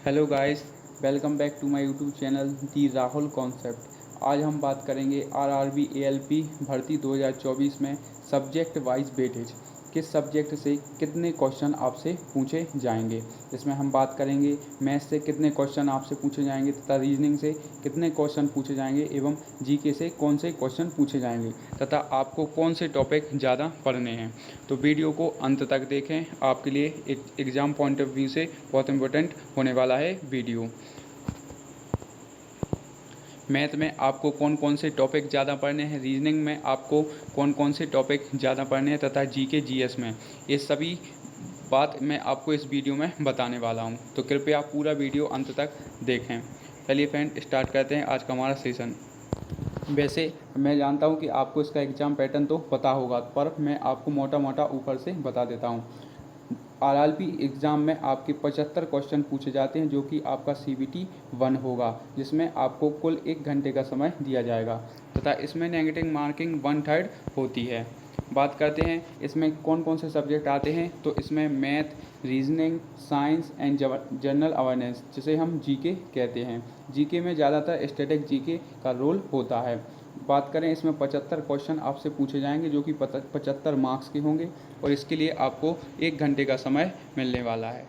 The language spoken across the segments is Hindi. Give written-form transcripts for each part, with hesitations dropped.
Hello guys, welcome back to my YouTube channel the Rahul concept. आज हम बात करेंगे आरआरबी एएलपी भर्ती 2024 में सब्जेक्ट वाइज वेटेज, किस सब्जेक्ट से कितने क्वेश्चन आपसे पूछे जाएंगे। इसमें हम बात करेंगे मैथ्स से कितने क्वेश्चन आपसे पूछे जाएंगे तथा रीजनिंग से कितने क्वेश्चन पूछे जाएंगे एवं जीके से कौन से क्वेश्चन पूछे जाएंगे तथा आपको कौन से टॉपिक ज़्यादा पढ़ने हैं। तो वीडियो को अंत तक देखें, आपके लिए एक एग्ज़ाम पॉइंट ऑफ व्यू से बहुत इंपॉर्टेंट होने वाला है वीडियो। मैथ में आपको कौन कौन से टॉपिक ज़्यादा पढ़ने हैं, रीजनिंग में आपको कौन कौन से टॉपिक ज़्यादा पढ़ने हैं तथा जीके जीएस में ये सभी बात मैं आपको इस वीडियो में बताने वाला हूं। तो कृपया पूरा वीडियो अंत तक देखें। चलिए फ्रेंड, स्टार्ट करते हैं आज का हमारा सेशन। वैसे मैं जानता हूं कि आपको इसका एग्ज़ाम पैटर्न तो पता होगा, पर मैं आपको मोटा मोटा ऊपर से बता देता हूं। आरआरबी एग्ज़ाम में आपके 75 क्वेश्चन पूछे जाते हैं, जो कि आपका CBT 1 होगा, जिसमें आपको कुल 1 घंटे का समय दिया जाएगा तथा इसमें नेगेटिव मार्किंग 1/3 होती है। बात करते हैं इसमें कौन कौन से सब्जेक्ट आते हैं। तो इसमें math, reasoning, science and general awareness, जिसे हम जीके कहते हैं। जीके में ज़्यादातर स्टैटिक जीके का रोल होता है। बात करें इसमें 75 क्वेश्चन आपसे पूछे जाएंगे, जो कि 75 मार्क्स के होंगे और इसके लिए आपको 1 घंटे का समय मिलने वाला है।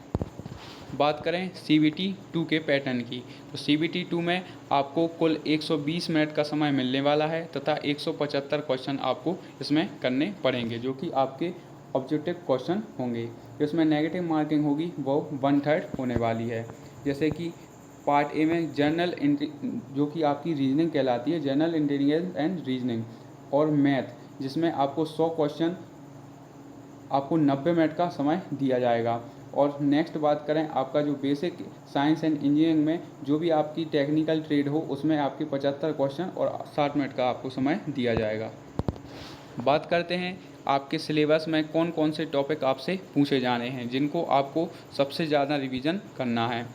बात करें CBT 2 के पैटर्न की, तो CBT 2 में आपको कुल 120 मिनट का समय मिलने वाला है तथा 175 क्वेश्चन आपको इसमें करने पड़ेंगे, जो कि आपके ऑब्जेक्टिव क्वेश्चन होंगे। इसमें नेगेटिव मार्किंग होगी वो 1/3 होने वाली है। जैसे कि पार्ट ए में जो कि आपकी रीजनिंग कहलाती है, जनरल इंटेलिजेंस एंड रीजनिंग, और मैथ, जिसमें आपको 100 क्वेश्चन आपको 90 मिनट का समय दिया जाएगा। और नेक्स्ट बात करें आपका जो बेसिक साइंस एंड इंजीनियरिंग में जो भी आपकी टेक्निकल ट्रेड हो, उसमें आपके 75 क्वेश्चन और 60 मिनट का आपको समय दिया जाएगा। बात करते हैं आपके सिलेबस में कौन कौन से टॉपिक आपसे पूछे जाने हैं, जिनको आपको सबसे ज़्यादा रिवीजन करना है।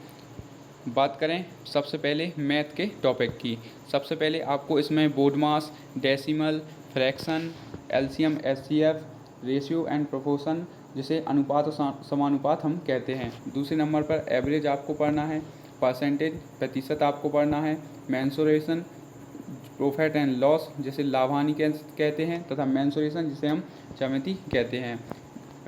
बात करें सबसे पहले मैथ के टॉपिक की। सबसे पहले आपको इसमें board mass, decimal, fraction, LCM SCF, ratio and proportion, जिसे अनुपात और समानुपात हम कहते हैं। दूसरे नंबर पर एवरेज आपको पढ़ना है, परसेंटेज प्रतिशत आपको पढ़ना है, मेंसुरेशन, प्रॉफिट एंड लॉस, जिसे लाभ हानि कहते हैं, तथा मेंसुरेशन, जिसे हम ज्यामिति कहते हैं।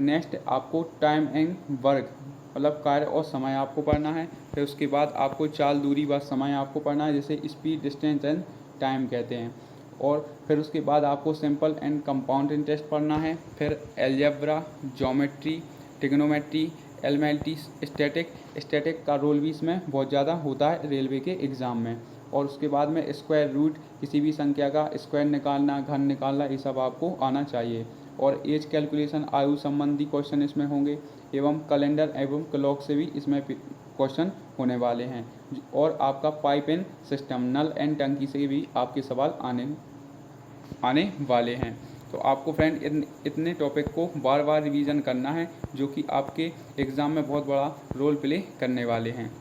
नेक्स्ट आपको टाइम एंड वर्क, मतलब कार्य और समय आपको पढ़ना है। फिर उसके बाद आपको चाल, दूरी व समय आपको पढ़ना है, जिसे स्पीड, डिस्टेंस एंड टाइम कहते हैं। और फिर उसके बाद आपको सिंपल एंड कंपाउंड इंटरेस्ट पढ़ना है। फिर algebra, geometry, trigonometry, elementary, static का रोल भी इसमें बहुत ज़्यादा होता है रेलवे के एग्ज़ाम में। और उसके बाद में स्क्वायर रूट, किसी भी संख्या का स्क्वायर निकालना, घन निकालना, ये सब आपको आना चाहिए। और एज कैलकुलेशन, आयु संबंधी क्वेश्चन इसमें होंगे, एवं कैलेंडर एवं क्लॉक से भी इसमें क्वेश्चन होने वाले हैं। और आपका पाइप एंड सिस्टम, नल एंड टंकी से भी आपके सवाल आने वाले हैं। तो आपको फ्रेंड इतने टॉपिक को बार बार रिवीजन करना है, जो कि आपके एग्ज़ाम में बहुत बड़ा रोल प्ले करने वाले हैं।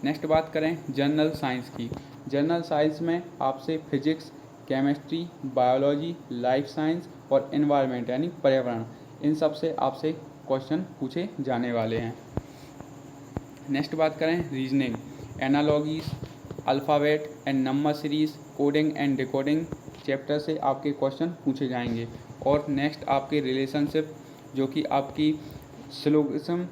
नेक्स्ट बात करें जनरल साइंस की। जनरल साइंस में आपसे physics, chemistry, biology, life science और एनवायरनमेंट यानी पर्यावरण, इन सब से आपसे क्वेश्चन पूछे जाने वाले हैं। नेक्स्ट बात करें reasoning, analogies, alphabet and number series, coding and decoding chapter से आपके क्वेश्चन पूछे जाएंगे। और नेक्स्ट आपके रिलेशनशिप, जो कि आपकी syllogism,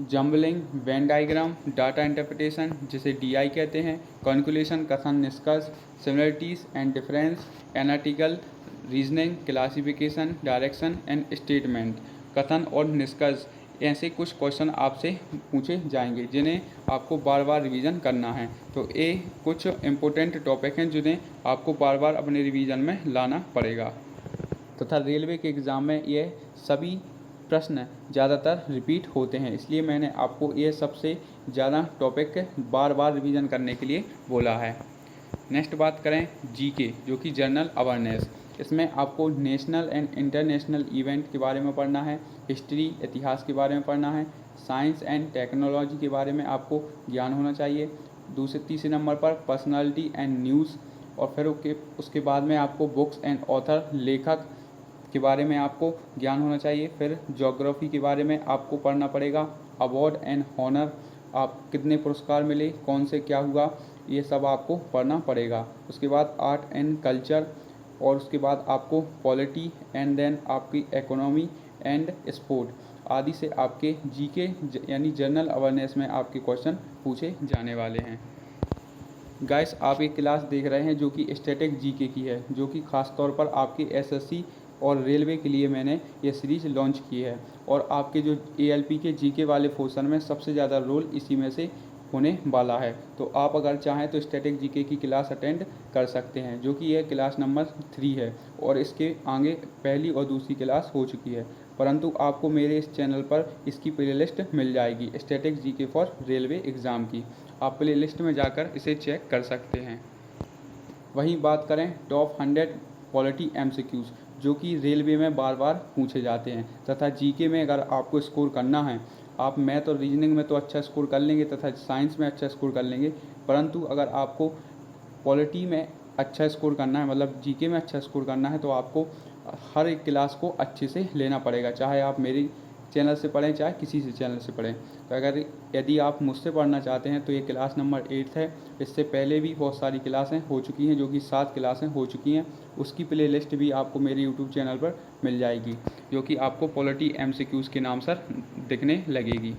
jumbling, Venn diagram, data interpretation, जिसे DI कहते हैं, कॉन्क्लूशन, कथन निष्कर्ष, similarities and difference, analytical reasoning, classification, direction and statement, कथन और निष्कर्ष, ऐसे कुछ क्वेश्चन आपसे पूछे जाएंगे, जिन्हें आपको बार बार रिवीजन करना है। तो ये कुछ इम्पोर्टेंट टॉपिक हैं, जिन्हें आपको बार बार अपने रिवीजन में लाना पड़ेगा। तथा रेलवे के एग्ज़ाम में ये सभी प्रश्न ज़्यादातर रिपीट होते हैं, इसलिए मैंने आपको ये सबसे ज़्यादा टॉपिक बार बार रिवीजन करने के लिए बोला है। नेक्स्ट बात करें जीके, जो कि जनरल अवेयरनेस। इसमें आपको नेशनल एंड इंटरनेशनल इवेंट के बारे में पढ़ना है, हिस्ट्री, इतिहास के बारे में पढ़ना है, साइंस एंड टेक्नोलॉजी के बारे में आपको ज्ञान होना चाहिए। तीसरे नंबर पर पर्सनालिटी एंड न्यूज़। और फिर उसके बाद में आपको बुक्स एंड ऑथर, लेखक के बारे में आपको ज्ञान होना चाहिए। फिर ज्योग्राफी के बारे में आपको पढ़ना पड़ेगा, अवार्ड एंड हॉनर, आप कितने पुरस्कार मिले, कौन से क्या हुआ, ये सब आपको पढ़ना पड़ेगा। उसके बाद आर्ट एंड कल्चर, और उसके बाद आपको पॉलिटी, एंड देन आपकी इकोनॉमी एंड स्पोर्ट आदि से आपके जीके यानी जनरल अवेयरनेस में आपके क्वेश्चन पूछे जाने वाले हैं। गाइस, आप एक क्लास देख रहे हैं जो कि स्टैटिक जीके की है, जो कि ख़ास तौर पर आपके एसएससी और रेलवे के लिए मैंने ये सीरीज़ लॉन्च की है। और आपके जो एएलपी के जीके वाले पोर्शन में सबसे ज़्यादा रोल इसी में से होने वाला है। तो आप अगर चाहें तो स्टैटिक जीके की क्लास अटेंड कर सकते हैं, जो कि यह क्लास नंबर 3 है, और इसके आगे पहली और दूसरी क्लास हो चुकी है। परंतु आपको मेरे इस चैनल पर इसकी प्लेलिस्ट मिल जाएगी, static GK for railway exam की। आप प्ले लिस्ट में जाकर इसे चेक कर सकते हैं। वहीं बात करें टॉप 100 पॉलिटी एमसीक्यूज़, जो कि रेलवे में बार बार पूछे जाते हैं, तथा जीके में अगर आपको स्कोर करना है, आप मैथ और रीजनिंग में तो अच्छा स्कोर कर लेंगे तथा साइंस में अच्छा स्कोर कर लेंगे, परंतु अगर आपको पॉलिटी में अच्छा स्कोर करना है, मतलब जीके में अच्छा स्कोर करना है, तो आपको हर एक क्लास को अच्छे से लेना पड़ेगा, चाहे आप मेरी चैनल से पढ़ें चाहे किसी से चैनल से पढ़ें। तो यदि आप मुझसे पढ़ना चाहते हैं तो ये क्लास नंबर 8 है। इससे पहले भी बहुत सारी क्लासें हो चुकी हैं, जो कि 7 क्लासें हो चुकी हैं। उसकी प्लेलिस्ट भी आपको मेरे यूट्यूब चैनल पर मिल जाएगी, जो कि आपको पॉलिटी एमसीक्यूज़ के नाम से दिखने लगेगी।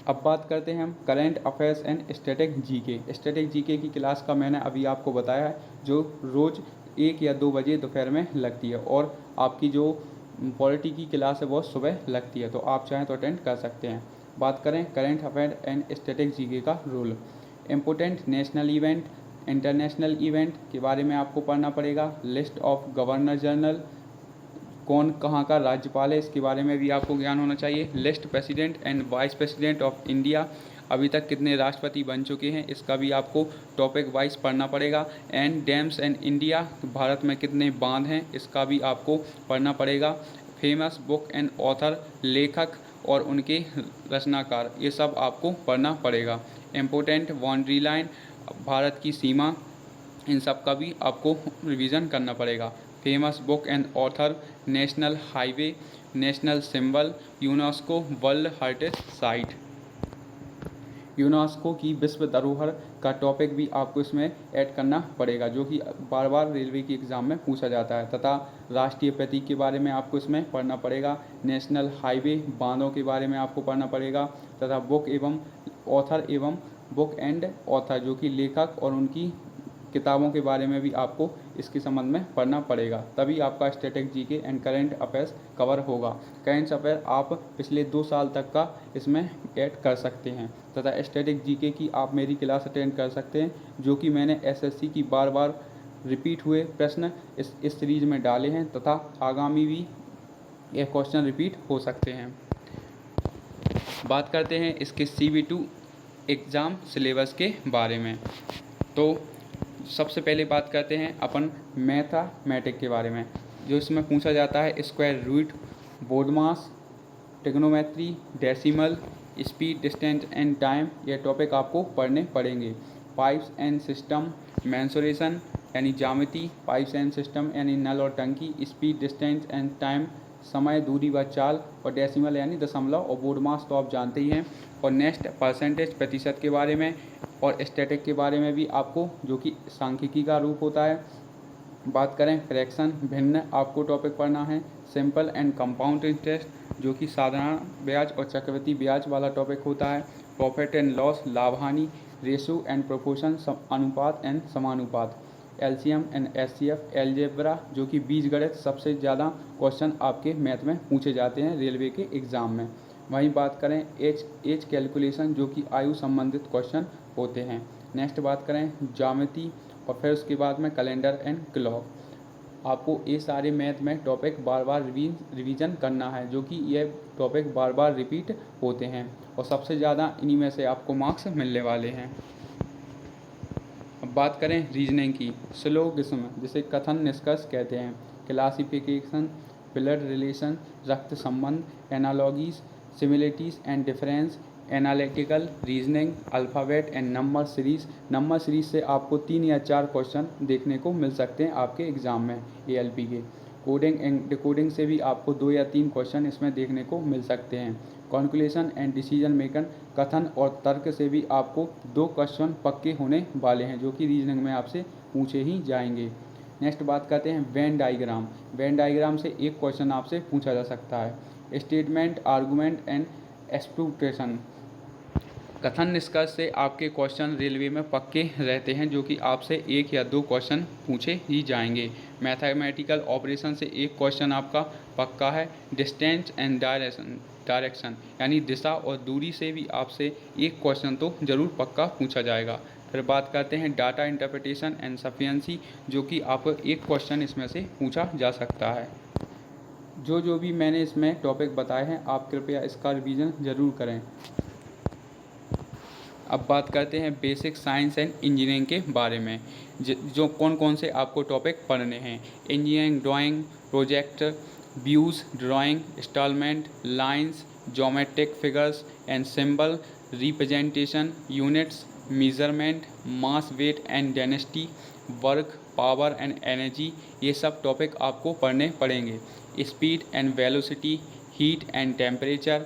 अब बात करते हैं हम current affairs and static GK. Static GK की क्लास का मैंने अभी आपको बताया है, जो रोज़ 1 या 2 बजे दोपहर में लगती है, और आपकी जो पॉलिटी की क्लास है वो सुबह लगती है, तो आप चाहें तो अटेंड कर सकते हैं। बात करें current affair and static GK का role, important national event, international event के बारे में आपको पढ़ना पड़ेगा। लिस्ट ऑफ गवर्नर जनरल, कौन कहाँ का राज्यपाल है, इसके बारे में भी आपको ज्ञान होना चाहिए। List president and vice president of India, अभी तक कितने राष्ट्रपति बन चुके हैं, इसका भी आपको टॉपिक वाइज पढ़ना पड़ेगा। And dams and India, Bharat में कितने बांध हैं, इसका भी आपको पढ़ना पड़ेगा। फेमस बुक एंड ऑथर, लेखक और उनके रचनाकार, ये सब आपको पढ़ना पड़ेगा। इम्पोर्टेंट बाउंड्री लाइन, भारत की सीमा, इन सब का भी आपको रिवीजन करना पड़ेगा। Famous book and author, national highway, national symbol, UNESCO world heritage site, UNESCO की विश्व धरोहर का टॉपिक भी आपको इसमें ऐड करना पड़ेगा, जो कि बार बार रेलवे की एग्ज़ाम में पूछा जाता है। तथा राष्ट्रीय प्रतीक के बारे में आपको इसमें पढ़ना पड़ेगा। नेशनल हाईवे, बांधों के बारे में आपको पढ़ना पड़ेगा। तथा बुक एवं ऑथर एवं बुक एंड ऑथर, जो कि लेखक और उनकी किताबों के बारे में भी आपको इसके संबंध में पढ़ना पड़ेगा, तभी आपका static GK and current affairs cover होगा। करंट अफेयर आप पिछले 2 साल तक का इसमें ऐड कर सकते हैं, तथा स्टैटिक जीके की आप मेरी क्लास अटेंड कर सकते हैं, जो कि मैंने एसएससी की बार बार रिपीट हुए प्रश्न इस सीरीज़ में डाले हैं, तथा आगामी भी ये क्वेश्चन रिपीट हो सकते हैं। बात करते हैं इसके CV2 एग्ज़ाम सिलेबस के बारे में। तो सबसे पहले बात करते हैं अपन मैथमेटिक के बारे में, जो इसमें पूछा जाता है square root, BODMAS, trigonometry, decimal, speed, distance and time, ये टॉपिक आपको पढ़ने पड़ेंगे। पाइप्स एंड सिस्टम, मेंसुरेशन यानी ज्यामिति, पाइप्स एंड सिस्टम यानी नल और टंकी, स्पीड, डिस्टेंस एंड टाइम, समय, दूरी व चाल, और डेसिमल यानी दशमलव, और बोर्ड मास तो आप जानते ही हैं। और नेक्स्ट परसेंटेज, प्रतिशत के बारे में, और स्टैटिक के बारे में भी आपको, जो कि सांख्यिकी का रूप होता है। बात करें फ्रैक्शन, भिन्न आपको टॉपिक पढ़ना है। सिंपल एंड कंपाउंड इंटरेस्ट, जो कि साधारण ब्याज और चक्रवृद्धि ब्याज वाला टॉपिक होता है। प्रॉफिट एंड लॉस, लाभ हानि। रेशो एंड प्रोपोर्शन, अनुपात एंड समानुपात। एलसीएम एंड एचसीएफ, एलजेब्रा, जो कि बीजगणित, सबसे ज़्यादा क्वेश्चन आपके मैथ में पूछे जाते हैं रेलवे के एग्ज़ाम में। वहीं बात करें एज कैलकुलेशन, जो कि आयु संबंधित क्वेश्चन होते हैं। नेक्स्ट बात करें ज्यामिति, और फिर उसके बाद में कैलेंडर एंड क्लॉक। आपको ये सारे मैथ में टॉपिक बार बार रिवीजन करना है, जो कि ये टॉपिक बार बार रिपीट होते हैं, और सबसे ज़्यादा इन्हीं में से आपको मार्क्स मिलने वाले हैं। अब बात करें रीजनिंग की, सिलोगिज्म, जिसे कथन निष्कर्ष कहते हैं। क्लासिफिकेशन, ब्लड रिलेशन, रक्त संबंध, analogies, similarities and difference, analytical reasoning, alphabet and number series. Number series से आपको 3 या 4 क्वेश्चन देखने को मिल सकते हैं आपके एग्ज़ाम में एएलपी के। कोडिंग एंड डिकोडिंग से भी आपको 2 या 3 क्वेश्चन इसमें देखने को मिल सकते हैं। कैलकुलेशन एंड डिसीजन मेकर, कथन और तर्क से भी आपको 2 क्वेश्चन पक्के होने वाले हैं जो कि रीजनिंग में आपसे पूछे ही जाएंगे। नेक्स्ट बात करते हैं वेन डायग्राम। वेन डायग्राम से एक क्वेश्चन आपसे पूछा जा सकता है। स्टेटमेंट, आर्गूमेंट एंड एक्सप्लेनेशन, कथन निष्कर्ष से आपके क्वेश्चन रेलवे में पक्के रहते हैं जो कि आपसे 1 या 2 क्वेश्चन पूछे ही जाएंगे। मैथमेटिकल ऑपरेशन से एक क्वेश्चन आपका पक्का है। डिस्टेंस एंड डायरेक्शन यानी दिशा और दूरी से भी आपसे एक क्वेश्चन तो ज़रूर पक्का पूछा जाएगा। फिर बात करते हैं डाटा इंटरप्रिटेशन एंड सफिशिएंसी, जो कि आपको एक क्वेश्चन इसमें से पूछा जा सकता है। जो भी मैंने इसमें टॉपिक बताए हैं आप कृपया इसका रिवीजन ज़रूर करें। अब बात करते हैं बेसिक साइंस एंड इंजीनियरिंग के बारे में, जो कौन कौन से आपको टॉपिक पढ़ने हैं। Engineering drawing, project, views drawing, instalment, lines, geometric figures and symbol, representation, units, measurement, mass, weight and density, work, power and energy, ये सब टॉपिक आपको पढ़ने पड़ेंगे। Speed and velocity, heat and temperature,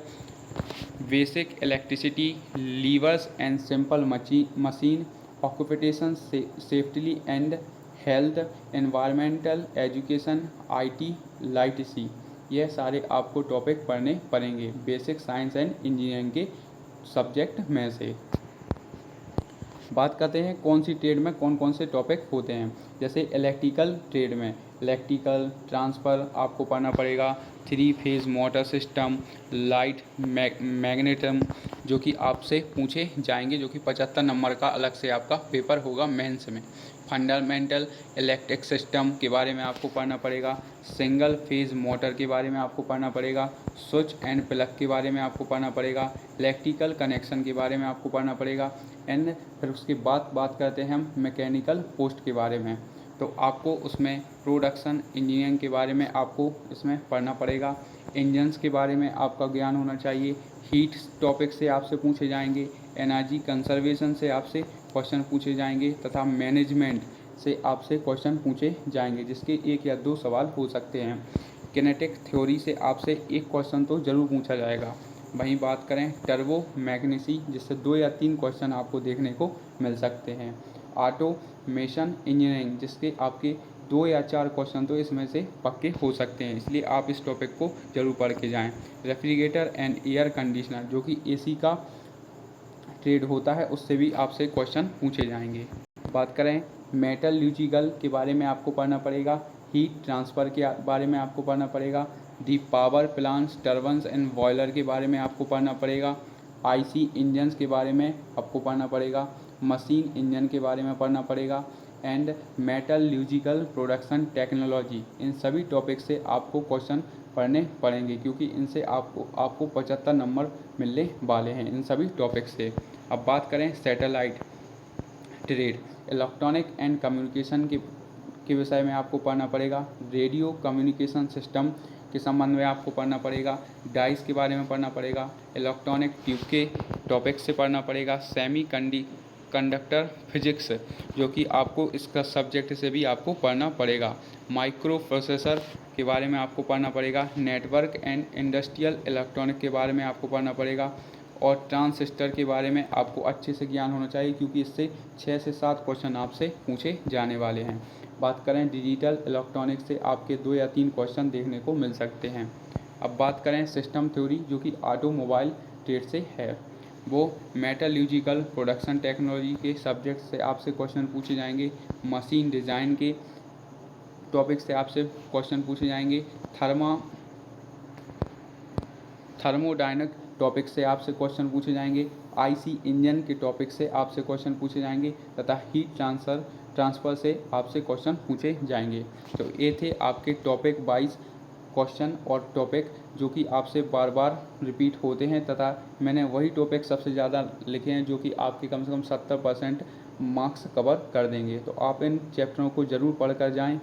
basic electricity, levers and simple machine, occupation safety and health, environmental education, IT literacy, यह सारे आपको टॉपिक पढ़ने पड़ेंगे बेसिक साइंस एंड इंजीनियरिंग के सब्जेक्ट में से। बात करते हैं कौन सी ट्रेड में कौन कौन से टॉपिक होते हैं। जैसे इलेक्ट्रिकल ट्रेड में इलेक्ट्रिकल ट्रांसफ़र आपको पढ़ना पड़ेगा, 3 phase motor system, light, magnetism, जो कि आपसे पूछे जाएंगे, जो कि 75 नंबर का अलग से आपका पेपर होगा मेंस में। फंडामेंटल इलेक्ट्रिक सिस्टम के बारे में आपको पढ़ना पड़ेगा, सिंगल फेज़ मोटर के बारे में आपको पढ़ना पड़ेगा, स्विच एंड प्लग के बारे में आपको पढ़ना पड़ेगा, इलेक्ट्रिकल कनेक्शन के बारे में आपको पढ़ना पड़ेगा एंड फिर उसके बाद बात करते हैं हम मैकेनिकल पोस्ट के बारे में। तो आपको उसमें प्रोडक्शन इंजीनियरिंग के बारे में आपको इसमें पढ़ना पड़ेगा। इंजन्स के बारे में आपका ज्ञान होना चाहिए। हीट टॉपिक से आपसे पूछे जाएंगे, एनर्जी कंजर्वेशन से आपसे क्वेश्चन पूछे जाएंगे तथा मैनेजमेंट से आपसे क्वेश्चन पूछे जाएंगे, जिसके 1 या 2 सवाल हो सकते हैं। किनेटिक थ्योरी से आपसे एक क्वेश्चन तो ज़रूर पूछा जाएगा। वहीं बात करें टर्बो मैग्नेसी, जिससे 2 या 3 क्वेश्चन आपको देखने को मिल सकते हैं। ऑटोमेशन इंजीनियरिंग, जिसके आपके 2 या 4 क्वेश्चन तो इसमें से पक्के हो सकते हैं, इसलिए आप इस टॉपिक को जरूर पढ़ के जाएं। रेफ्रिजरेटर एंड एयर कंडीशनर, जो कि एसी का ट्रेड होता है, उससे भी आपसे क्वेश्चन पूछे जाएंगे। बात करें मेटलर्जिकल के बारे में आपको पढ़ना पड़ेगा, हीट ट्रांसफ़र के बारे में आपको पढ़ना पड़ेगा, the power plants, turbines and boiler के बारे में आपको पढ़ना पड़ेगा, आईसी इंजन्स के बारे में आपको पढ़ना पड़ेगा, मशीन इंजन के बारे में पढ़ना पड़ेगा एंड मेटलर्जिकल प्रोडक्शन टेक्नोलॉजी। इन सभी टॉपिक से आपको क्वेश्चन पढ़ने पड़ेंगे, क्योंकि इनसे आपको 75 नंबर मिलने वाले हैं इन सभी टॉपिक से। अब बात करें satellite trade, electronic and communication के विषय में आपको पढ़ना पड़ेगा। रेडियो कम्युनिकेशन सिस्टम के संबंध में आपको पढ़ना पड़ेगा। डाइस के बारे में पढ़ना पड़ेगा। इलेक्ट्रॉनिक ट्यूब के टॉपिक से पढ़ना पड़ेगा। सेमी कंडक्टर फिजिक्स, जो कि आपको इसका सब्जेक्ट से भी आपको पढ़ना पड़ेगा। माइक्रो प्रोसेसर के बारे में आपको पढ़ना पड़ेगा। नेटवर्क एंड इंडस्ट्रियल इलेक्ट्रॉनिक के बारे में आपको पढ़ना पड़ेगा। और ट्रांजिस्टर के बारे में आपको अच्छे से ज्ञान होना चाहिए, क्योंकि इससे 6 से 7 क्वेश्चन आपसे पूछे जाने वाले हैं। बात करें डिजिटल इलेक्ट्रॉनिक्स से आपके 2 या 3 क्वेश्चन देखने को मिल सकते हैं। अब बात करें सिस्टम थ्योरी, जो कि ऑटोमोबाइल ट्रेड से है, वो मेटलर्जिकल प्रोडक्शन टेक्नोलॉजी के सब्जेक्ट से आपसे क्वेश्चन पूछे जाएंगे। मशीन डिज़ाइन के टॉपिक से आपसे क्वेश्चन पूछे जाएंगे। थर्मोडायनेमिक टॉपिक से आपसे क्वेश्चन पूछे जाएंगे। आईसी इंजन के टॉपिक से आपसे क्वेश्चन पूछे जाएंगे तथा हीट ट्रांसफ़र से आपसे क्वेश्चन पूछे जाएंगे। तो ये थे आपके टॉपिक वाइज क्वेश्चन और टॉपिक, जो कि आपसे बार बार रिपीट होते हैं तथा मैंने वही टॉपिक सबसे ज़्यादा लिखे हैं, जो कि आपके कम से कम 70% मार्क्स कवर कर देंगे। तो आप इन चैप्टरों को ज़रूर पढ़ कर जाएँ।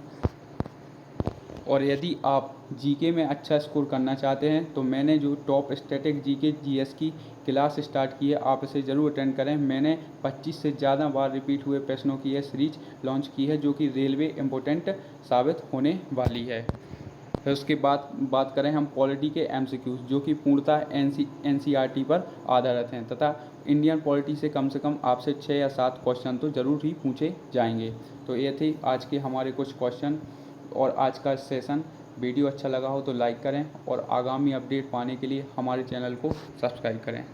और यदि आप जीके में अच्छा स्कोर करना चाहते हैं तो मैंने जो टॉप स्टैटिक जीके जीएस की क्लास स्टार्ट की है, आप इसे ज़रूर अटेंड करें। मैंने 25 से ज़्यादा बार रिपीट हुए प्रश्नों की यह सीरीज लॉन्च की है, जो कि रेलवे इम्पोर्टेंट साबित होने वाली है। फिर उसके बाद बात करें हम पॉलिटी के MCQs, जो कि पूर्णतः NCERT पर आधारित हैं तथा इंडियन पॉलिटी से कम आपसे 6 या 7 क्वेश्चन तो ज़रूर ही पूछे जाएंगे। तो ये थे आज के हमारे कुछ क्वेश्चन और आज का सेशन। वीडियो अच्छा लगा हो तो लाइक करें और आगामी अपडेट पाने के लिए हमारे चैनल को सब्सक्राइब करें।